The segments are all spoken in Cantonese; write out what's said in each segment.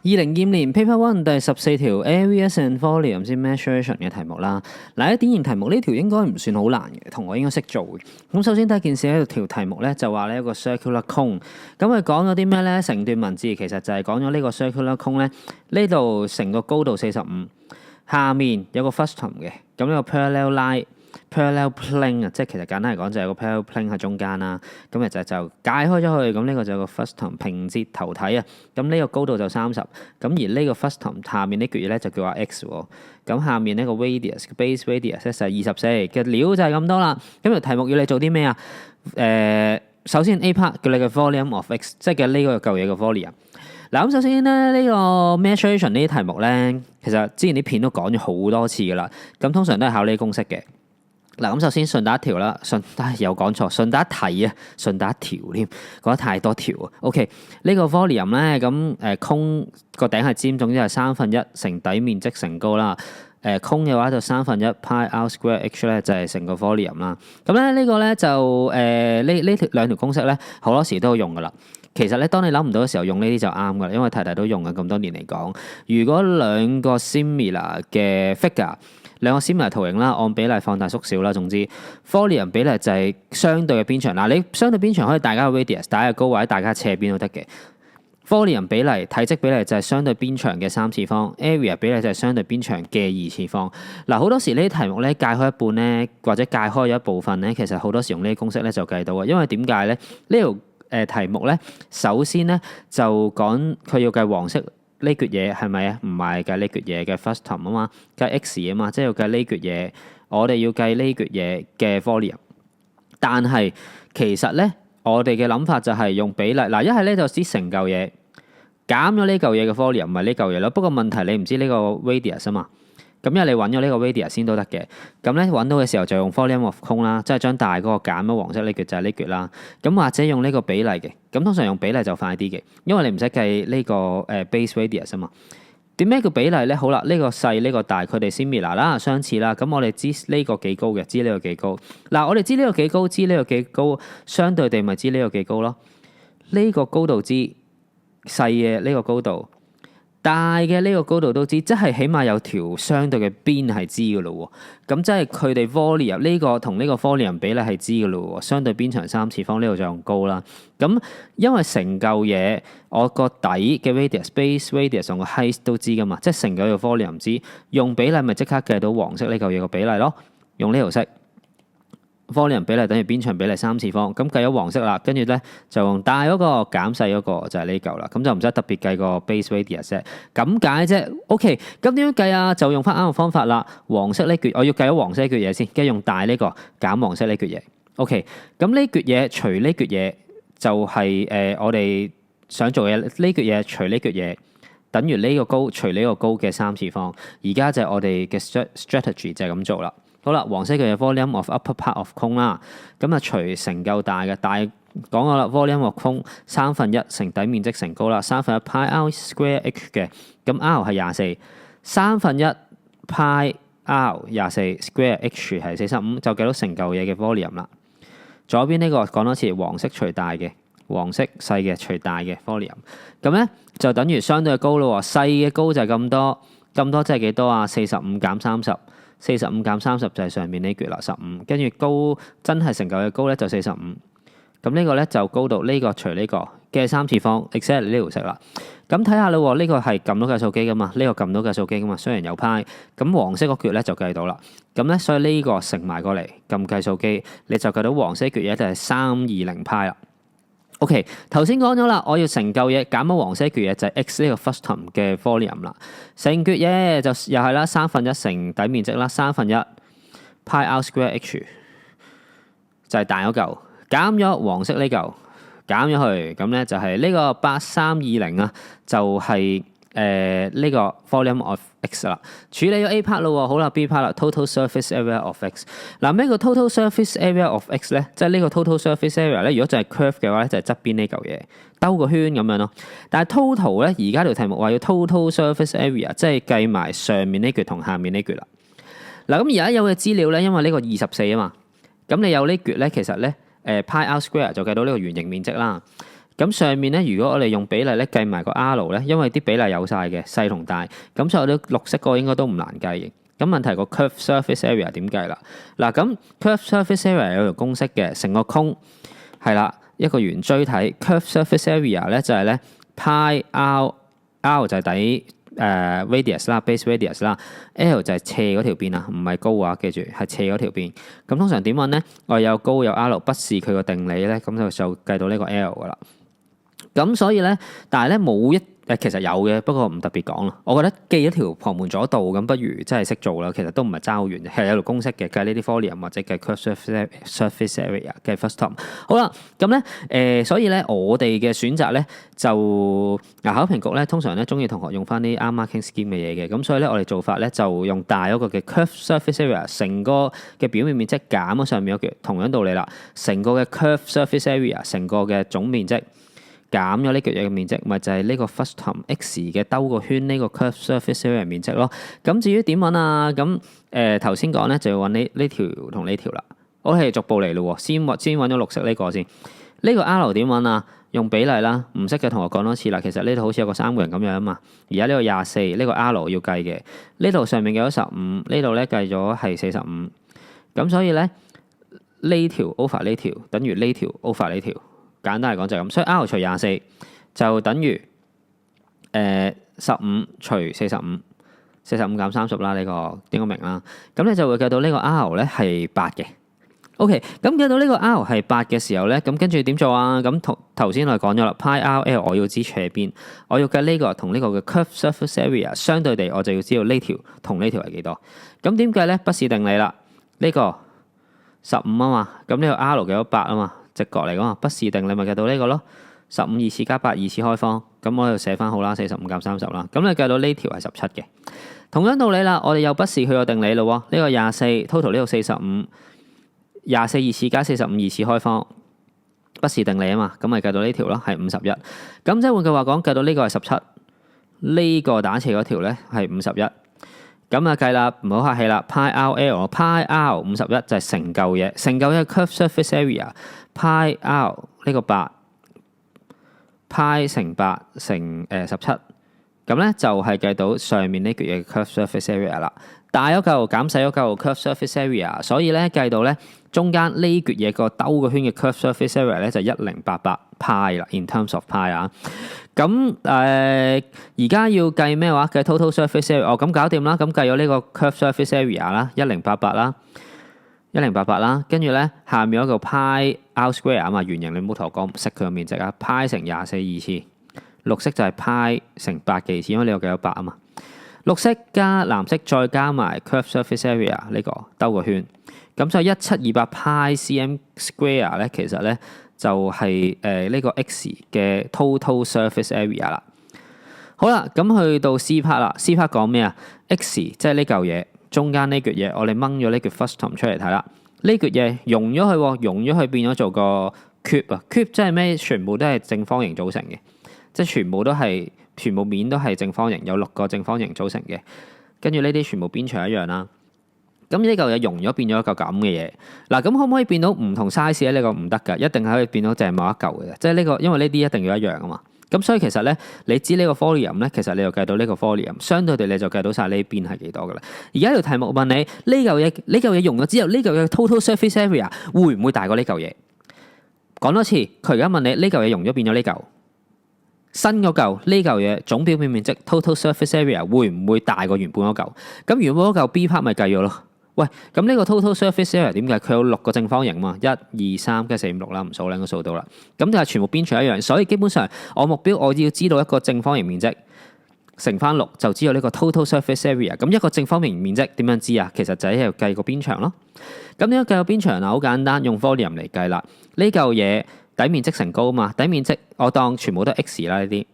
2025年 Paper One 第14條 Areas and Volumes in Maturation 嘅題目啦。嗱，啲典型題目呢條應該唔算好難嘅，同我應該識做嘅。咁首先第一件事呢條題目咧就話呢一個 circular cone。咁佢講咗啲咩咧？成段文字其實就係講咗呢個 circular cone 咧，呢度成個高度45，下面有個 frustum 嘅，咁呢個 parallel line。parallel plane 啊，即係其實簡單嚟講就係個 parallel plane 喺中間啦，咁其實就解開咗佢，咁呢個就係個 frustum 平接頭體啊，咁呢個高度就30，咁而呢個 frustum 下面呢橛嘢咧就叫話 x 喎，咁下面呢個 radius base radius 咧就係24嘅料就係咁多啦。咁條題目要你做啲咩啊？首先 A part 叫你嘅 volume of x， 即係嘅呢個嚿嘢嘅 volume。嗱，咁首先咧呢個 maturation 呢啲題目咧，其實之前啲片都講咗好多次噶啦，咁通常都係考呢啲公式嘅。嗱，咁首先順帶一條啦，有講錯，順帶一提啊，順帶一條添，講得太多條啊。OK，呢個 volume 咧，咁空個頂係尖，總之係1/3乘底面積乘高啦。空嘅話就1/3 pi r square h 咧就係成個 volume 啦。咁咧呢個咧就呢兩條公式咧好多時都有用噶啦。其實咧，當你諗唔到嘅時候，用呢啲就啱噶啦，因為題都用嘅咁多年嚟講。如果兩個 similar 嘅 figure，兩個 similar 圖形啦，按比例放大縮小啦。總之 volume 比例就係相對嘅邊長。嗱，你相對邊長可以大家嘅 radius，大家嘅高或者大家嘅斜邊都得嘅。volume 比例、體積比例就係相對邊長嘅3次方 ，area 比例就係相對邊長嘅2次方。嗱，好多時呢啲題目咧解開一半咧，或者解開咗一部分咧，其實好多時用呢啲公式咧就計到啊。因為點解咧？呢條題目咧，首先咧就講佢要計黃色呢橛嘢係咪啊？唔係計呢橛嘢嘅 frustum 啊嘛，計 x 啊嘛，即係要計呢橛嘢。我哋要計呢橛嘢嘅 volume。但係其實咧，我哋嘅諗法就係用比例。嗱，一係咧就知成嚿嘢減咗呢嚿嘢嘅 volume，唔係呢嚿嘢咯。不過問題你唔知呢個 radius 啊嘛。咁因為你揾咗呢個 radius 先都得嘅，咁咧揾到嘅時候就用 volume of cone 啦，即係將大嗰個減咗黃色呢橛就係呢橛啦。咁或者用呢個比例嘅，咁通常用比例就快啲嘅，因為你唔使計呢個base radius 啊嘛。點咩叫比例咧？好啦，呢個細呢個大，佢哋 similar 啦，相似啦。咁我哋知呢個幾高嘅，知呢個幾高。嗱，我哋知呢個幾高，知呢個幾高，相對地咪知呢個幾高咯。呢個高度知，細嘅呢個高度。大嘅呢個高度都知，即係起碼有條相對嘅邊係知嘅咯喎。咁即係佢哋 volume 呢個同呢個 volume 比例係知嘅咯喎。相對邊長3次方呢度就用高啦。咁因為成嚿嘢我個底嘅 radius、base radius 同個 height 都知噶嘛，即係成嚿嘅 volume 知，用比例咪即刻計到黃色呢嚿嘢個比例咯。用呢條式。volume 比例等於邊長比例3次方，咁計咗黃色啦，跟住咧就用大嗰個減細嗰個就係呢嚿啦，咁就唔使特別計個 base radius 啫，咁解啫。OK， 咁點樣計啊？就用翻啱個方法啦。黃色呢橛，我要計咗黃色呢橛嘢先，跟住用大呢個減黃色呢橛嘢。OK， 咁呢橛嘢除呢橛嘢就係我哋想做嘅呢橛嘢除呢橛嘢，等於呢個高除呢個高嘅3次方。而家就係我哋嘅 strategy 就係咁做啦。好啦，黃色嘅 volume of upper part of cone 啦，咁啊除成夠大嘅，大講咗啦 volume of cone 1/3乘底面積乘高啦，1/3 pi r square h 嘅，咁 r 係24，1/3 pi r 24 square h 係45，就計到成嚿嘢嘅 volume 啦。左邊呢個講多次，黃色除大嘅，黃色細嘅除大嘅 volume， 咁咧就等於相對高咯喎，細嘅高就係咁多，咁多即係幾多啊？45減30。45減30就係上面呢橛啦，15，跟住高真係成嚿嘅高咧就45，咁呢個咧就高度呢個除呢個嘅3次方 ，exactly 呢條式啦。咁睇下啦喎，呢個係撳到計數機噶嘛，呢個撳到計數機噶嘛，雖然有派，咁黃色嗰橛咧就計到啦。咁咧所以呢個乘埋過嚟撳計數機，你就計到黃色橛嘢就係320派啦。OK， 頭先講咗啦，我要成嚿嘢減咗黃色橛嘢就係 x 呢個 frustum 嘅 volume 啦。成橛嘢就又係啦，1/3乘底面積啦，1/3 pi r square h 就係大嗰嚿，減咗黃色呢嚿，減咗去，咁咧就係呢個8320啊，就係呢個 volume of x 啦。處理咗 A part 咯，好啦 B part 啦 ，total surface area of x。嗱，咩叫 total surface area of x 咧？即係呢個 total surface area 咧，如果就係 curve 嘅話咧，就係側邊呢嚿嘢兜個圈咁樣咯。但係 total 咧，而家條題目話要 total surface area， 即係計埋上面呢橛同下面呢橛啦。嗱，咁而家有嘅資料咧，因為呢個24啊嘛，咁你有呢橛咧，其實咧 pi r square 就計到呢個圓形面積啦。咁上面咧，如果我哋用比例咧計埋個 r 咧，因為啲比例有晒嘅細同大，咁所以我啲綠色嗰個應該都唔難計嘅。咁問題個 curve surface area 點計啦？嗱，咁 curve surface area 有條公式嘅，成個空係啦，一個圓錐體 curve surface area 咧就係咧 pi r 就係底radius 啦 base radius 啦 ，l 就係斜嗰條邊啊，唔係高啊，記住係斜嗰條邊。咁通常點揾咧？我有高有 r， 不是佢個定理咧，咁就計到呢個 l 噶啦。咁所以咧，但係咧冇一其實有嘅，不過唔特別講啦。我覺得記一條旁門左道咁，不如真係識做啦。其實都唔係爭好遠，係有條公式嘅，計呢啲 volume 或者計 curve surface area 計 first term。好啦，咁咧所以咧我哋嘅選擇咧就考評局咧通常咧中意同學用翻啲啱 marking scheme 嘅嘢嘅，咁所以咧我哋做法咧就用大嗰個嘅 curve surface area 成個嘅表面面積減咗上面嗰橛，同樣道理啦，成個嘅 curve surface area 成個嘅總面積。減咗呢橛嘢嘅面積，咪就係呢個 first term x 嘅兜個圈呢個 curve surface area 面積咯。咁至於點揾啊？咁頭先講咧就要揾呢條同呢條啦。我哋逐步嚟咯，先揾咗綠色呢個先。呢個 R 點揾啊？用比例啦。唔識嘅同學講多次啦。其實呢度好似有個三角形咁樣啊嘛。而家呢個24，呢個 R 要計嘅。呢度上面計咗15，呢度咧計咗係45。咁所以咧呢條 over 呢條等於呢條 over 呢條。簡單嚟講就係咁，所以 R 除24就等於15除45，45減30啦，呢個應該明啦。咁你就會計到呢個 R 咧係8嘅。OK， 咁計到呢個 R 係8嘅時候咧，咁跟住點做啊？咁頭先我哋講咗啦 ，pi r l 我要知斜邊，我要計呢個同呢個嘅 curve surface area 相對地，我就要知道呢條同呢條係幾多。咁點計咧？不是定理啦，呢個15啊嘛，咁呢個 R 幾多8啊嘛。直角嚟講啊，不是定理咪計到呢個咯，15二次加8二次開方，咁我就寫翻好啦，45減30啦，咁你計到呢條係17嘅。同樣道理啦，我哋又不是佢個定理咯，呢個24 total 呢度45，24二次加45二次開方，不是定理啊嘛，咁咪計到呢條咯，係51。咁即係換句話講，計到呢個係17，呢個打斜嗰條咧係51。咁啊計啦，唔好客氣啦 ，pi r 51就係成嚿嘢，成嚿嘢 curve surface area。pi r 呢個8，pi 乘8乘17，咁咧就係計到上面呢橛嘢嘅 curve surface area 啦。大嗰嚿減細嗰嚿 curve surface area， 所以咧計到咧中間呢橛嘢個兜個圈嘅 curve surface area 咧就1088 pi 啦 ，in terms of pi 啊。咁而家要計咩話？計 total surface area， 咁搞掂啦。咁計咗呢個 curve surface area 啦，1088啦。1088啦，跟住咧下面嗰個 pi r square 啊嘛，圓形你唔好同我講唔識佢個面積啊 ，pi 乘24二次，綠色就係 pi 乘8嘅二次，因為你有計咗8啊嘛。綠色加藍色再加埋 curve surface area 呢個兜個圈，咁所以1728 pi cm square 咧，其實咧就係呢個 x 嘅 total surface area 啦。好啦，咁去到 C part 啦 ，C part 講咩啊 ？x 即係呢嚿嘢。中間呢橛嘢，我哋掹咗呢橛 first term 出嚟睇啦。呢橛嘢溶咗佢，溶咗佢變咗做個 cube 啊。cube 即係咩？全部都係正方形組成嘅，即係全部面都係正方形，有6個正方形組成嘅。跟住呢啲全部邊長一樣啦。咁呢嚿嘢溶咗變咗一嚿咁嘅嘢。嗱，咁可唔可以變到唔同 size 咧？呢個唔得㗎，一定係可以變到淨係某一嚿嘅。即係呢個，因為呢啲一定要一樣啊嘛。咁所以其實咧，你知呢個 volume 咧，其實你就計到呢個 volume， 相對地你就計到晒呢邊係幾多噶啦。而家條題目問你呢嚿嘢溶咗之後，呢嚿嘢 total surface area 會唔會大過呢嚿嘢？講多次，佢而家問你呢嚿嘢溶咗變咗呢嚿，新嗰嚿呢嚿嘢總表面面積 total surface area 會唔會大過原本嗰嚿？咁原本嗰嚿 B part 咪計咗咯。喂，咁呢個 total surface area 點解？佢有6個正方形嘛，1、2、3跟住4、5、6啦，唔數啦，應該數到啦。咁就係全部邊長一樣，所以基本上我目標我要知道一個正方形面積乘翻6，就知道呢個 total surface area。咁一個正方形面積點樣知啊？其實就喺度計個邊長咯。咁點解計個邊長啊？好簡單，用 volume 嚟計啦。呢嚿嘢底面積乘高嘛，底面積我當全部都係 x 啦，呢啲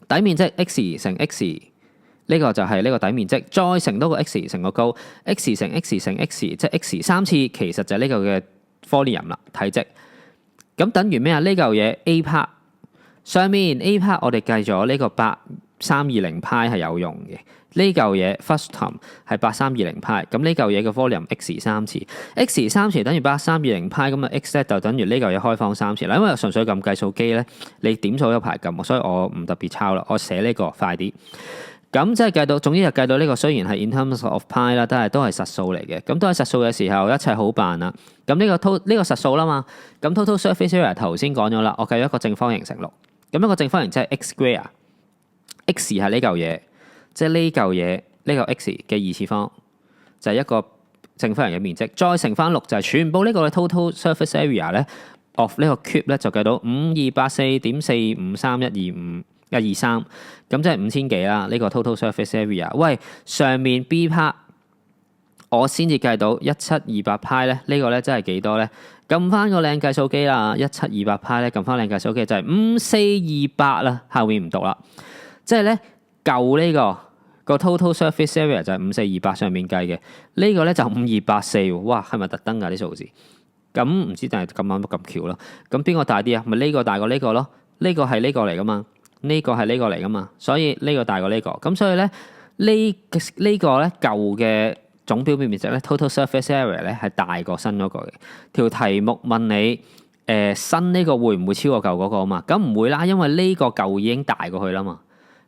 底面積 x 乘 x。呢個就係呢個底面積，再乘多個 x 乘個高 ，x 乘 x 乘 x， 即係 x 3次，其實就係呢個嘅 volume 啦，體積。咁等於咩啊？呢嚿嘢 A part 上面 A part 我哋計咗呢個8 8320派係有用嘅。呢嚿嘢 Fustom 係8320派，咁呢嚿嘢嘅 volume X 3次 ，X 3次等於8320派，咁啊 X 咧就等於呢嚿嘢開放3次啦。因為純粹撳計數機咧，你點數有排撳，所以我唔特別抄啦，我寫呢個快啲。咁即係計到，總之就計到呢個雖然係 in terms of pi 啦，但係都係實數嚟嘅。咁都係實數嘅時候，一切好辦啦。咁呢個實數啦嘛，咁 total surface area 頭先講咗啦，我計咗一個正方形乘6，咁一個正方形即係 x square，x 係呢嚿嘢。即係呢嚿嘢，呢個 x 嘅2次方就係一個正方形嘅面積，再乘翻6就係全部呢個嘅 total surface area 咧 of 呢個 cube 咧就計到5284.453125123，咁即係5000幾啦。呢個 total surface area， 喂，上面 B part 我先至計到1728派咧，呢個咧真係幾多咧？撳翻個靚計數機啦，1728派咧撳翻靚計數機就係5428啦，後面唔讀啦，即係咧舊呢個 total surface area 就係5428上面計嘅，呢個咧就5284喎，哇，係咪特登㗎啲數字？咁唔知但係咁啱咁巧咯。咁邊個大啲啊？咪呢個大過呢個咯？呢個係呢個嚟噶嘛？呢個係呢個嚟噶嘛？所以呢個大過呢個。咁所以咧呢個咧舊嘅總表面面積咧 total surface area 咧係大過新嗰個嘅。條題目問你新呢個會唔會超過舊嗰個啊嘛？咁唔會啦，因為呢個舊已經大過去啦嘛。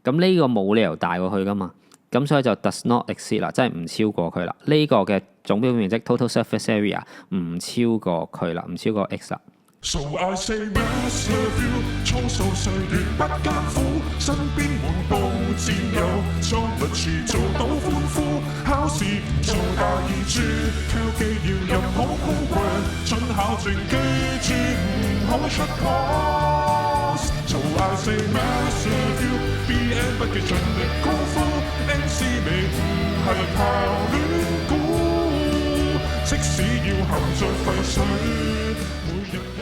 咁呢個冇理由大過去噶嘛，咁所以就 does not exceed 啦，即係唔超過佢啦。呢個嘅總表面積 total surface area 唔超過佢啦，唔超過 x 啦。So I say yes love you， 蒼數歲月不艱苦，身邊滿布戰友，裝不住做到歡呼，考試唔做大二珠，挑機要入好高貴，準考證記住唔好出 course。So I say yes love you。BN 不記盡力功夫 ，MC 未唔係靠亂估，即使要含着廢水，每日有。